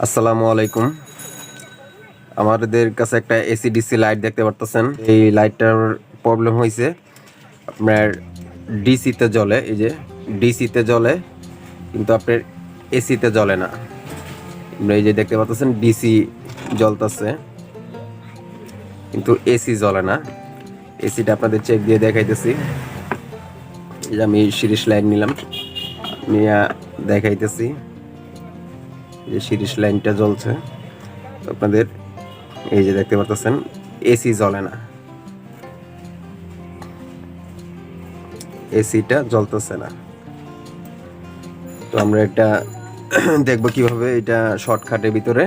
আসসালামু আলাইকুম। আমাদের কাছে একটা এসি ডিসি লাইট দেখতে পারতেছেন। এই লাইটটার প্রবলেম হয়েছে আপনার ডিসিতে জ্বলে, এই যে ডিসিতে জ্বলে কিন্তু আপনার এসিতে জ্বলে না। আপনারা এই যে দেখতে পাচ্ছেন ডিসি জ্বলতেছে কিন্তু এসি জ্বলে না। এসিটা আপনাদের চেক দিয়ে দেখাইতেছি। এই যে আমি সিরিজ লাইট নিলাম, নিয়ে দেখাইতেছি যে সিরিজ লাইনটা জ্বলছে। তো আপনাদের এই যে দেখতে পাচ্ছেন এসি জ্বলে না, এসিটা জ্বলতেছে না। তো আমরা এটা দেখব কিভাবে এটা শর্টকাটের ভিতরে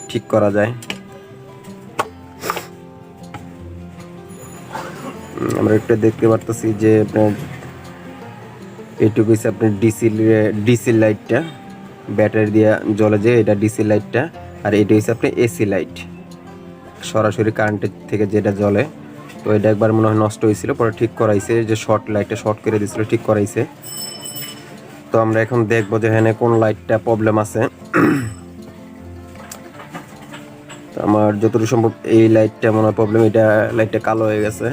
ঠিক করা যায়। আমরা একটা দেখতে পারতেছি যে আপনার এইটুকু হচ্ছে আপনার ডিসি লাইটটা, ব্যাটারি দিয়ে জ্বলে যে এটা ডিসি লাইটটা, আর এটা হচ্ছে আপনার এসি লাইট, সরাসরি কারেন্টের থেকে যেটা জ্বলে। তো এটা একবার মনে হয় নষ্ট হয়েছিল, পরে ঠিক করাইছে, যে লাইটটা শর্ট করে দিয়েছিল, ঠিক করাইছে। তো আমরা এখন দেখবো যে এখানে কোন লাইটটা প্রবলেম আছে। তো আমার যতটুকু সম্ভব এই লাইটটা মনে হয় প্রবলেম। এটা লাইটটা কালো হয়ে গেছে,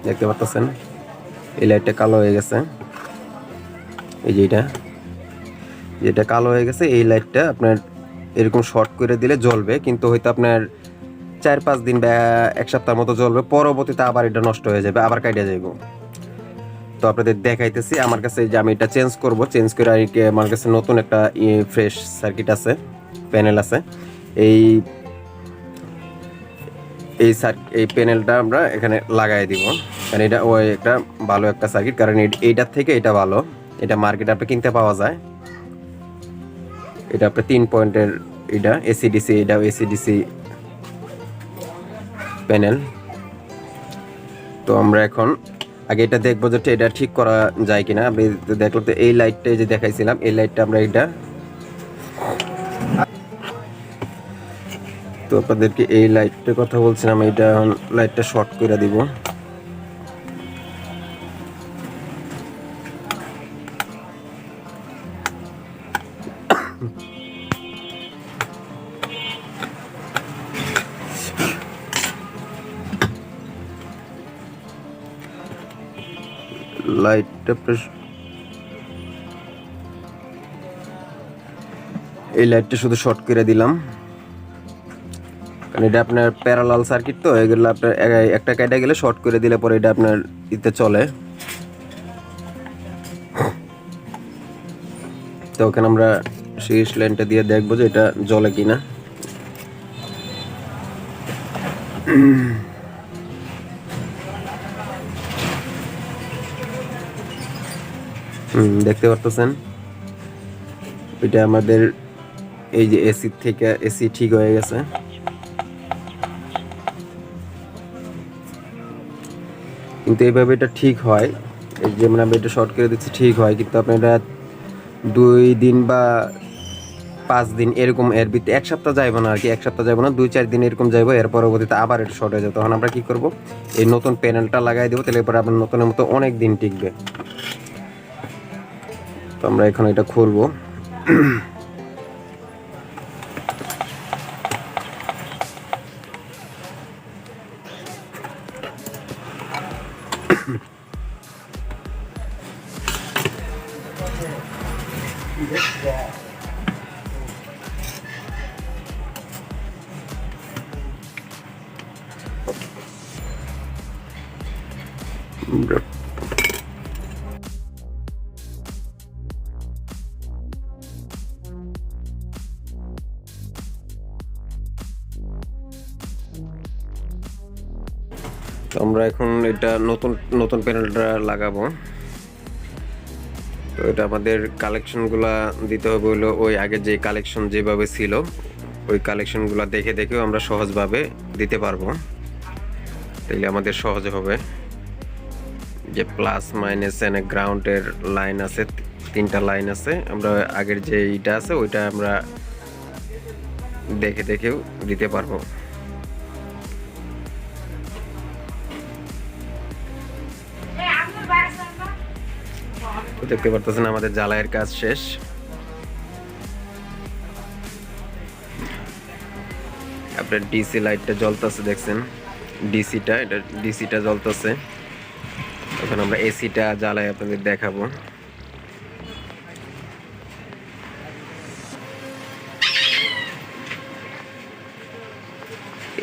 দেখতে পাচ্ছেন এই লাইটটা কালো হয়ে গেছে। এই যে যেটা কালো হয়ে গেছে, এই লাইটটা আপনার এরকম শর্ট করে দিলে জ্বলবে, কিন্তু হয়তো আপনার 4-5 দিন বা 1 সপ্তাহ মতো জ্বলবে, পরবর্তীতে আবার এটা নষ্ট হয়ে যাবে, আবার কাটিয়ে যাইব। তো আপনাদের দেখাইতেছি। আমার কাছে যে আমি এটা চেঞ্জ করব, চেঞ্জ করে আর কি আমার কাছে নতুন একটা ফ্রেশ সার্কিট আছে, প্যানেল আছে। এই এই প্যানেলটা আমরা এখানে লাগাই দিব, কারণ এটা ওই একটা ভালো একটা সার্কিট, কারণ এইটার থেকে এটা ভালো। এটা মার্কেটে আপনি কিনতে পাওয়া যায়। এটা আপনার 3 পয়েন্টের, এটা এসিডিসি, এটা এসিডিসি প্যানেল। তো আমরা এখন আগে এটা দেখবো যে এটা ঠিক করা যায় কিনা। আমি দেখলাম তো এই লাইটটা যে দেখাইছিলাম, এই লাইটটা আমরা এটা, তো আপনাদেরকে এই লাইটটার কথা বলছিলাম, এটা লাইটটা শর্ট করে দিব। লাইটটা এই লাইটটা শুধু শর্ট করে দিলাম, কারণ এটা আপনার প্যারালাল সার্কিট, তো এগুলো আপনার একটা কেটে গেলে শর্ট করে দিলে পরে এটা আপনার ইতে চলে। তো ওখানে আমরা সিরিজ লাইনটা দিয়ে দেখবো যে এটা জ্বলে কিনা। দেখতে পারতেছেন এটা আমাদের এই যে এসি থেকে এসি ঠিক হয়ে গেছে। কিন্তু এইভাবে এটা ঠিক হয়, এই যে আমরা এটা শর্ট করে দিচ্ছি ঠিক হয়, কিন্তু আপনি এটা 2 দিন বা 5 দিন এরকম, এর ভিতরে 1 সপ্তাহ যাইব না আর কি, 1 সপ্তাহ যাইব না, 2-4 দিন এরকম যাইব। এর পরবর্তীতে আবার এটা শর্ট হয়ে যাবে। তখন আমরা কি করব, এই নতুন প্যানেলটা লাগাই দেবো, তাহলে এরপরে আপনার নতুনের মতো অনেক দিন টিকবে। তো আমরা এখন এটা খুলবো। তো আমরা এখন এটা নতুন প্যানেলটা লাগাবো। তো এটা আমাদের কালেকশনগুলা দিতে হবে হলো ওই আগে যে কালেকশন যেভাবে ছিল, ওই কালেকশনগুলো দেখে দেখেও আমরা সহজভাবে দিতে পারবো, তাইলে আমাদের সহজ হবে। যে প্লাস মাইনাস এনে গ্রাউন্ডের লাইন আছে, 3টা লাইন আছে, আমরা আগের যে এইটা আছে ওইটা আমরা দেখে দেখেও দিতে পারবো। দেখতে পারতেছেন আমাদের জ্বালাইয়ের কাজ শেষ। আপনার ডিসি লাইটটা জ্বলতেছে দেখছেন, ডিসিটা জ্বলতেছে। এখন আমরা এসিটা জ্বালাই আপনাদের দেখাবো।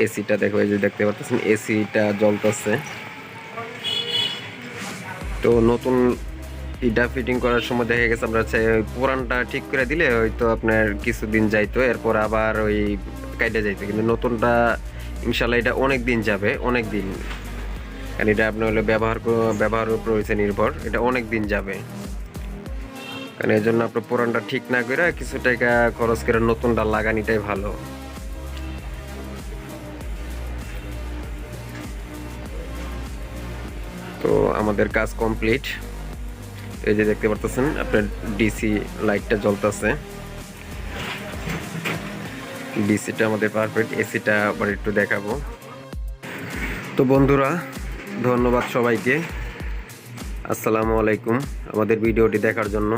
এসিটা দেখো, এই যে দেখতে পাচ্ছেন এসিটা জ্বলতেছে। তো নতুন এটা ফিটিং করার সময় দেখা গেছে আমরা পুরানটা ঠিক করে দিলে হয়তো আপনার কিছুদিন যাইতো, এরপর আবার ওই কাইটা যাইতো, কিন্তু নতুনটা ইনশাল্লাহ এটা অনেক দিন যাবে, অনেক দিন। কারণ এটা আপনার হলো ব্যবহারের উপর হয়েছে নির্ভর, এটা অনেক দিন যাবে। কারণ এই জন্য আপনার পুরানটা ঠিক না করে কিছু টাকা খরচ করে নতুনটা লাগানিটাই ভালো। তো আমাদের কাজ কমপ্লিট। এই যে দেখতে পারতেছেন আপনার ডিসি লাইটটা জ্বলতেছে, ডিসিটা আমাদের পারফেক্ট। এসিটা আবার একটু দেখাবো। তো বন্ধুরা, ধন্যবাদ সবাইকে। আসসালামু আলাইকুম আমাদের ভিডিওটি দেখার জন্য।